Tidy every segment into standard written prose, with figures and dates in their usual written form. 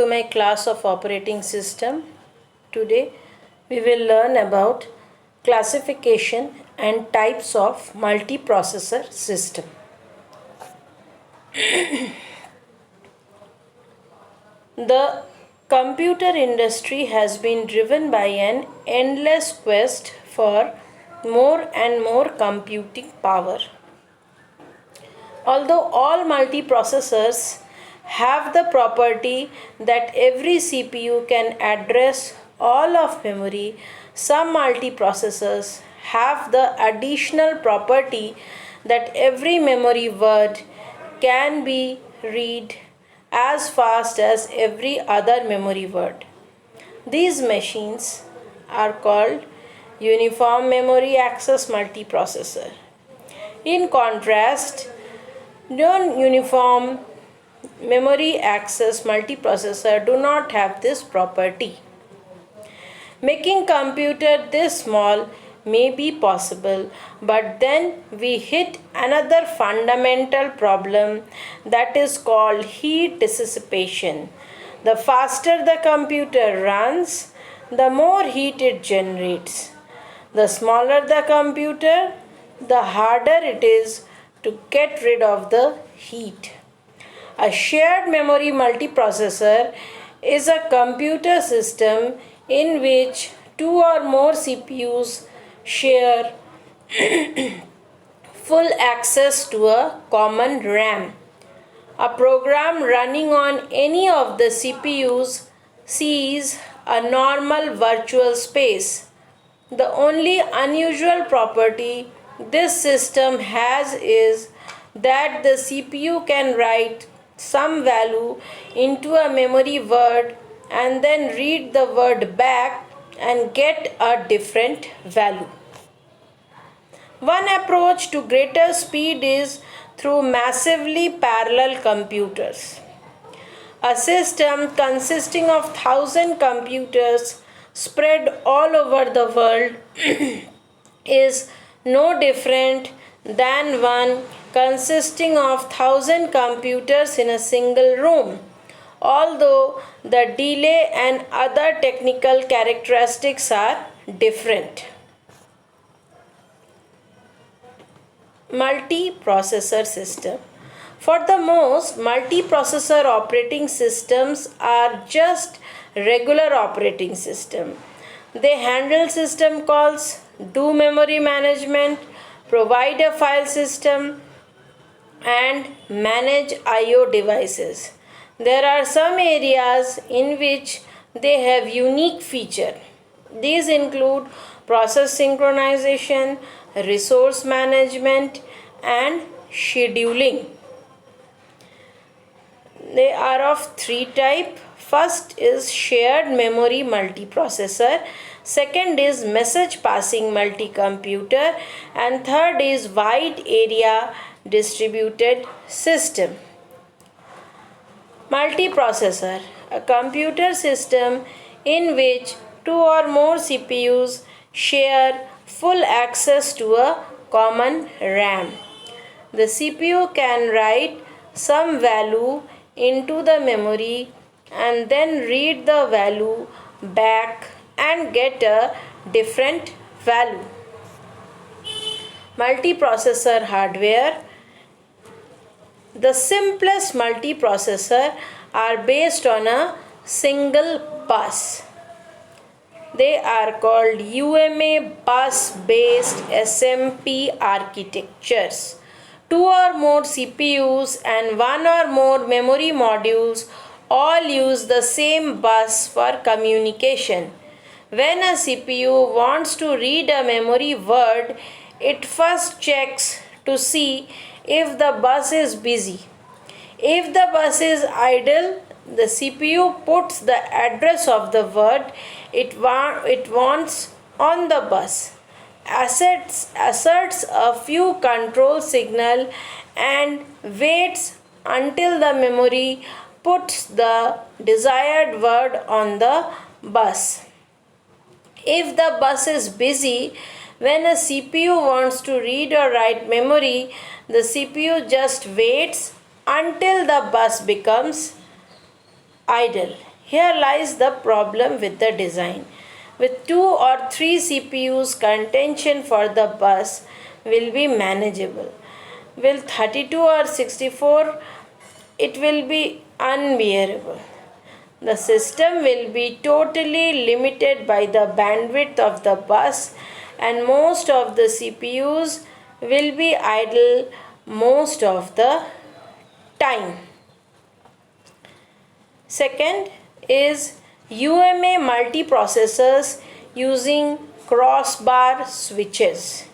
to my class of operating system. Today we will learn about classification and types of multiprocessor system. The computer industry has been driven by an endless quest for more and more computing power. Although all multiprocessors have the property that every CPU can address all of memory, some multiprocessors have the additional property that every memory word can be read as fast as every other memory word. These machines are called uniform memory access multiprocessor. In contrast, non-uniform memory access multiprocessor do not have this property. Making computer this small may be possible, but then we hit another fundamental problem that is called heat dissipation. The faster the computer runs, the more heat it generates. The smaller the computer, the harder it is to get rid of the heat. A shared memory multiprocessor is a computer system in which two or more CPUs share full access to a common RAM. A program running on any of the CPUs sees a normal virtual space. The only unusual property this system has is that the CPU can write some value into a memory word and then read the word back and get a different value. One approach to greater speed is through massively parallel computers. A system consisting of 1,000 computers spread all over the world is no different than one consisting of 1,000 computers in a single room, although the delay and other technical characteristics are different. Multiprocessor system. For the most, multiprocessor operating systems are just regular operating system. They handle system calls, do memory management, provide a file system, and manage I/O devices. There are some areas in which they have unique feature. These include process synchronization, resource management, and scheduling. They are of three types. First is shared memory multiprocessor, second is message passing multicomputer, and third is wide area distributed system. Multiprocessor, a computer system in which two or more CPUs share full access to a common RAM. The CPU can write some value into the memory and then read the value back and get a different value. Multiprocessor hardware. The simplest multiprocessor are based on a single bus. They are called UMA bus based SMP architectures. Two or more CPUs and one or more memory modules all use the same bus for communication. When a CPU wants to read a memory word, it first checks to see if the bus is busy. If the bus is idle, the CPU puts the address of the word it wants on the bus, asserts a few control signal, and waits until the memory puts the desired word on the bus. If the bus is busy, when a CPU wants to read or write memory, the CPU just waits until the bus becomes idle. Here lies the problem with the design. With 2 or 3 CPUs, contention for the bus will be manageable. With 32 or 64, it will be unbearable. The system will be totally limited by the bandwidth of the bus, and most of the CPUs will be idle most of the time. Second is UMA multiprocessors using crossbar switches.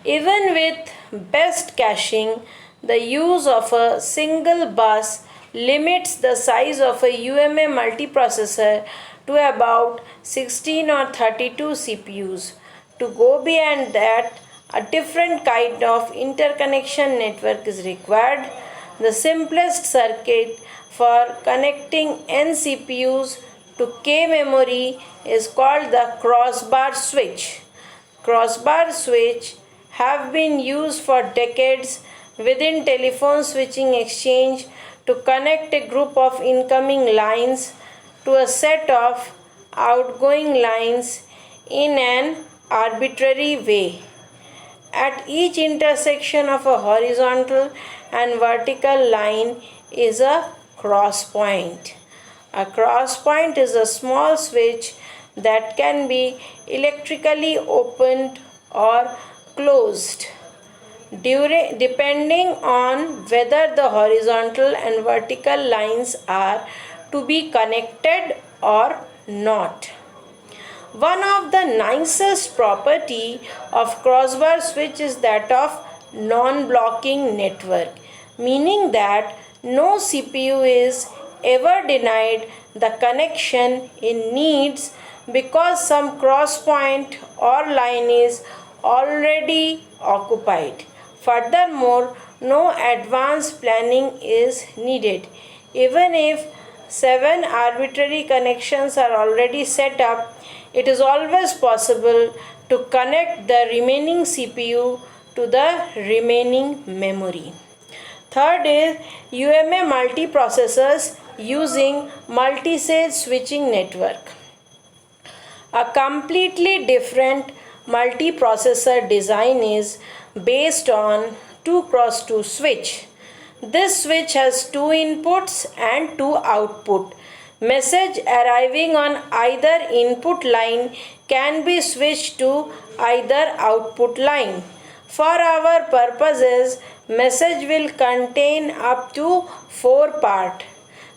Even with best caching, the use of a single bus limits the size of a UMA multiprocessor to about 16 or 32 CPUs. To go beyond that, a different kind of interconnection network is required. The simplest circuit for connecting n CPUs to K memory is called the crossbar switch. Crossbar switch have been used for decades within telephone switching exchange to connect a group of incoming lines to a set of outgoing lines in an arbitrary way. At each intersection of a horizontal and vertical line is a cross point. A cross point is a small switch that can be electrically opened or closed depending on whether the horizontal and vertical lines are to be connected or not. One of the nicest property of crossbar switch is that of non-blocking network, meaning that no CPU is ever denied the connection it needs because some cross point or line is already occupied. Furthermore, no advanced planning is needed. Even if 7 arbitrary connections are already set up, it is always possible to connect the remaining CPU to the remaining memory. Third is UMA multiprocessors using multi-stage switching network. A completely different multiprocessor design is based on 2x2 switch. This switch has 2 inputs and 2 outputs. Message arriving on either input line can be switched to either output line. For our purposes, message will contain up to 4 parts.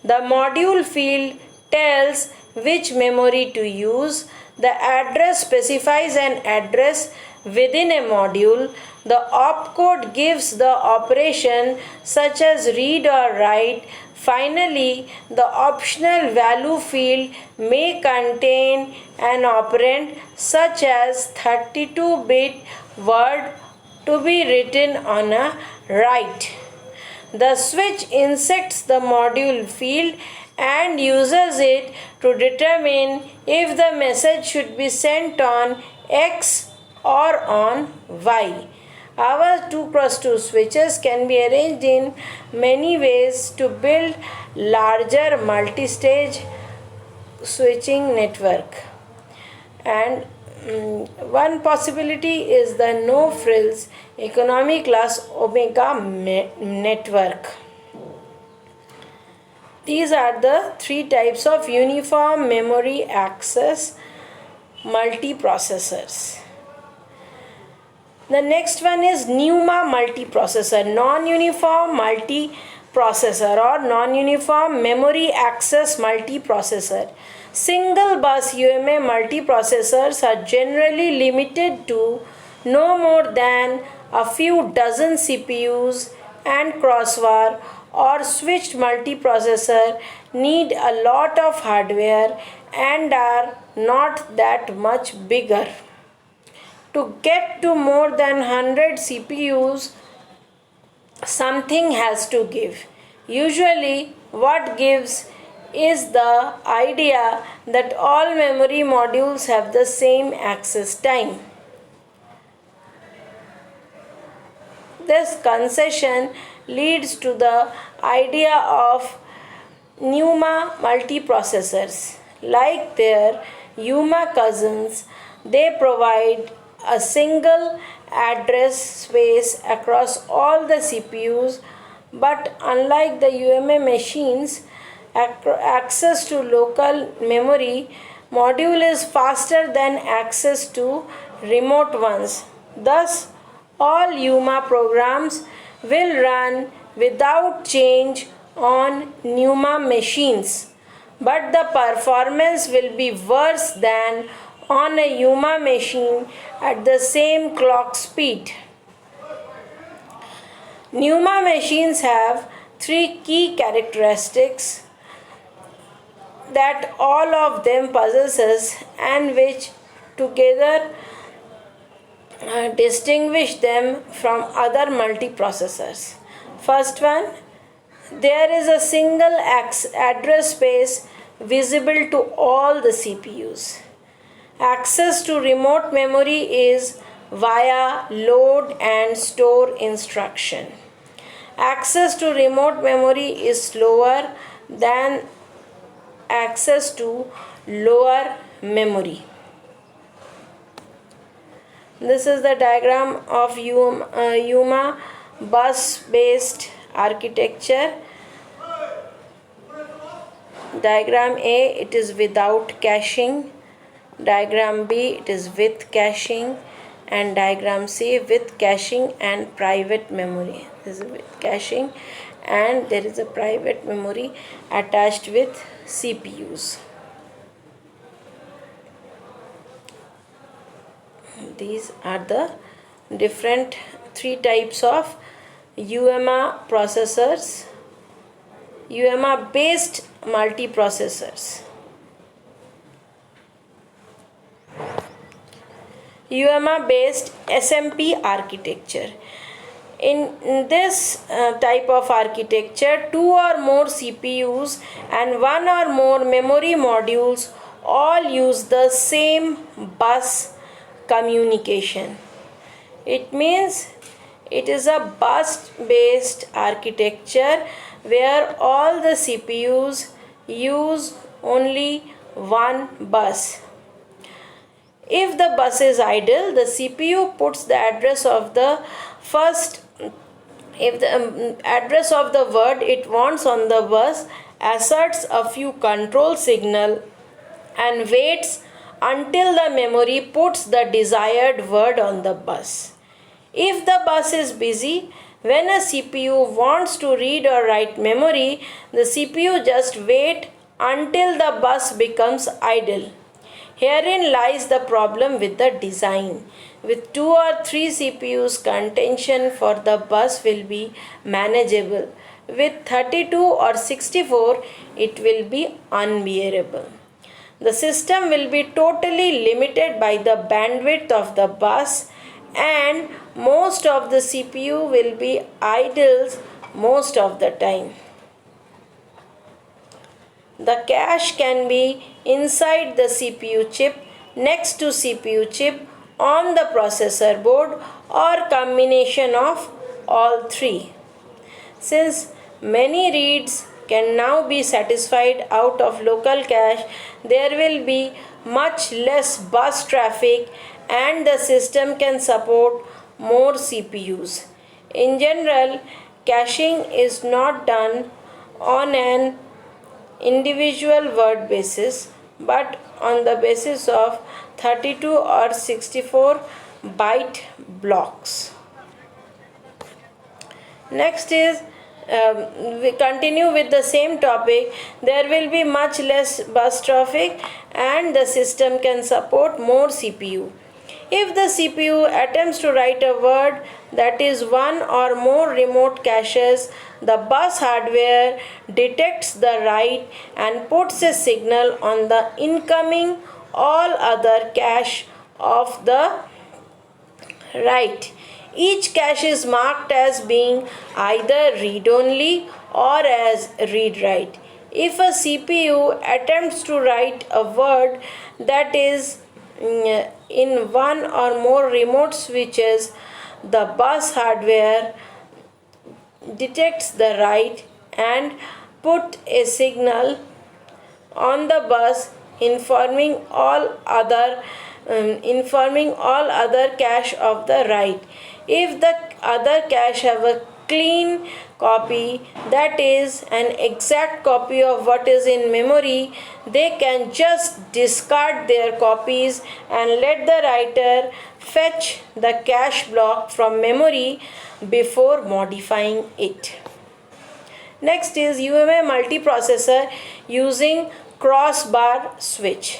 The module field tells which memory to use. The address specifies an address within a module. The opcode gives the operation such as read or write. Finally, the optional value field may contain an operand such as 32-bit word to be written on a write. The switch inspects the module field and uses it to determine if the message should be sent on X or on Y. Our 2x2 switches can be arranged in many ways to build larger multi-stage switching network. And one possibility is the no frills economy class Omega network. These are the 3 types of uniform memory access multiprocessors. The next one is NUMA multiprocessor, non-uniform multiprocessor or non-uniform memory access multiprocessor. Single bus UMA multiprocessors are generally limited to no more than a few dozen CPUs, and crossbar or switched multiprocessor need a lot of hardware and are not that much bigger. To get to more than 100 CPUs, something has to give. Usually, what gives is the idea that all memory modules have the same access time. This concession leads to the idea of NUMA multiprocessors. Like their UMA cousins, they provide a single address space across all the CPUs, but unlike the UMA machines, access to local memory module is faster than access to remote ones. Thus, all UMA programs will run without change on NUMA machines, but the performance will be worse than on a UMA machine at the same clock speed. NUMA machines have three key characteristics that all of them possesses and which together distinguish them from other multiprocessors. First one, there is a single address space visible to all the CPUs. Access to remote memory is via load and store instruction. Access to remote memory is slower than access to lower memory. This is the diagram of UMA bus based architecture. Diagram A, it is without caching. Diagram B, it is with caching. And diagram C, with caching and private memory. This is with caching and there is a private memory attached with CPUs. These are the different three types of UMA processors, UMA based multiprocessors. UMA based SMP architecture. In this type of architecture, two or more CPUs and one or more memory modules all use the same bus communication. It means it is a bus based architecture where all the CPUs use only one bus. If the bus is idle, the CPU puts the address of the address of the word it wants on the bus, asserts a few control signal and waits until the memory puts the desired word on the bus. If the bus is busy, when a CPU wants to read or write memory, the CPU just waits until the bus becomes idle. Herein lies the problem with the design. With 2 or 3 CPUs, contention for the bus will be manageable. With 32 or 64, it will be unbearable. The system will be totally limited by the bandwidth of the bus, and most of the CPU will be idle most of the time. The cache can be inside the CPU chip, next to CPU chip, on the processor board, or combination of all three. Since many reads can now be satisfied out of local cache, there will be much less bus traffic and the system can support more CPUs. In general, caching is not done on an individual word basis but on the basis of 32 or 64 byte blocks. Next is we continue with the same topic. There will be much less bus traffic and the system can support more CPU. If the CPU attempts to write a word that is one or more remote caches, the bus hardware detects the write and puts a signal on the incoming all other cache of the write. Each cache is marked as being either read-only or as read-write. If a CPU attempts to write a word that is in one or more remote switches, the bus hardware detects the write and put a signal on the bus informing all other cache of the write. If the other cache have a clean copy, that is an exact copy of what is in memory, they can just discard their copies and let the writer fetch the cache block from memory before modifying it. Next is UMA multiprocessor using crossbar switch.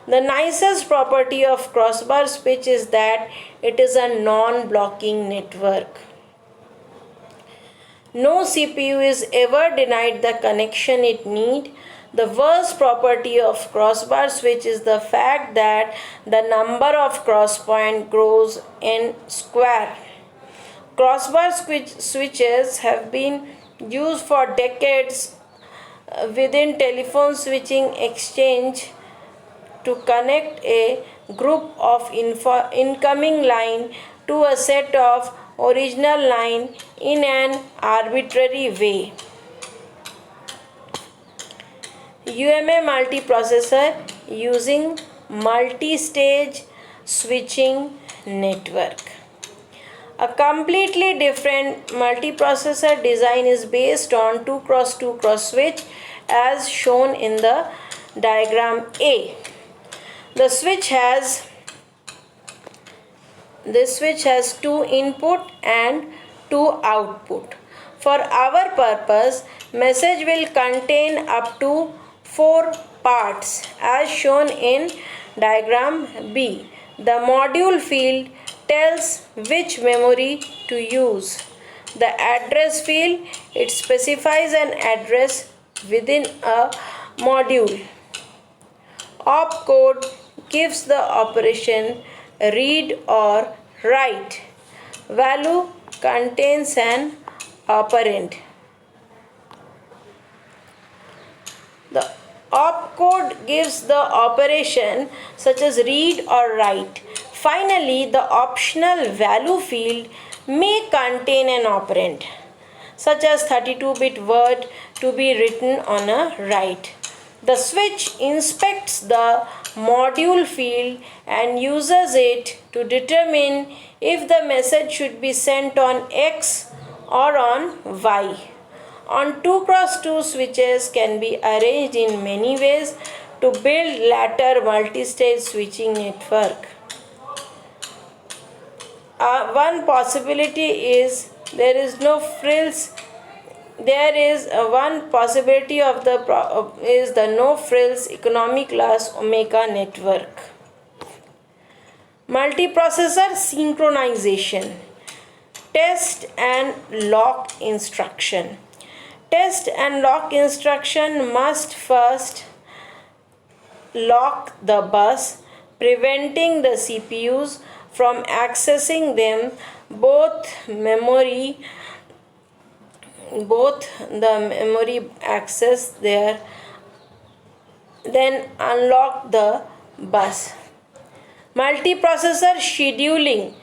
The nicest property of crossbar switch is that it is a non-blocking network. No CPU is ever denied the connection it needs. The worst property of crossbar switch is the fact that the number of cross points grows in square. Crossbar switches have been used for decades within telephone switching exchange to connect a group of incoming line to a set of original line in an arbitrary way. UMA multiprocessor using multi-stage switching network. A completely different multiprocessor design is based on 2x2x switch as shown in the diagram A. This switch has 2 input and 2 output. For our purpose, message will contain up to 4 parts as shown in diagram B. The module field tells which memory to use. The address field, it specifies an address within a module. Opcode gives the operation read or write. Value contains an operand. The opcode gives the operation such as read or write. Finally, the optional value field may contain an operand such as 32-bit word to be written on a write. The switch inspects the module field and uses it to determine if the message should be sent on X or on Y. On 2x2 switches can be arranged in many ways to build latter multi-stage switching network. One possibility is there is no frills. There is one possibility of is the no frills economic class omega network. Multiprocessor synchronization. Test and lock instruction. Test and lock instruction must first lock the bus, preventing the CPUs from accessing them. Both the memory access there, then unlock the bus. Multiprocessor scheduling,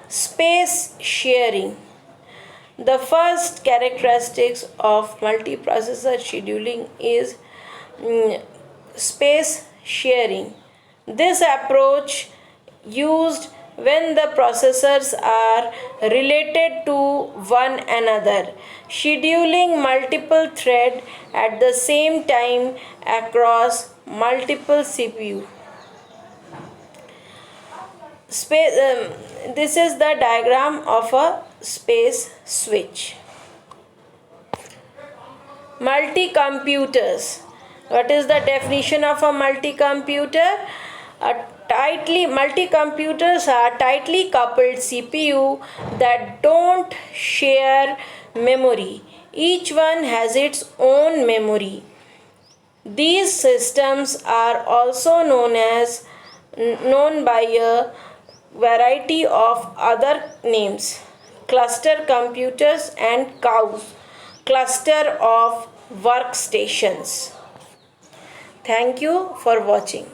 space sharing. The first characteristics of multiprocessor scheduling is space sharing. This approach used when the processors are related to one another, scheduling multiple threads at the same time across multiple CPU. This is the diagram of a space switch. Multi-computers. What is the definition of a multi-computer? Multi-computers are tightly coupled CPU that don't share memory. Each one has its own memory. These systems are also known by a variety of other names: cluster computers and cows, cluster of workstations. Thank you for watching.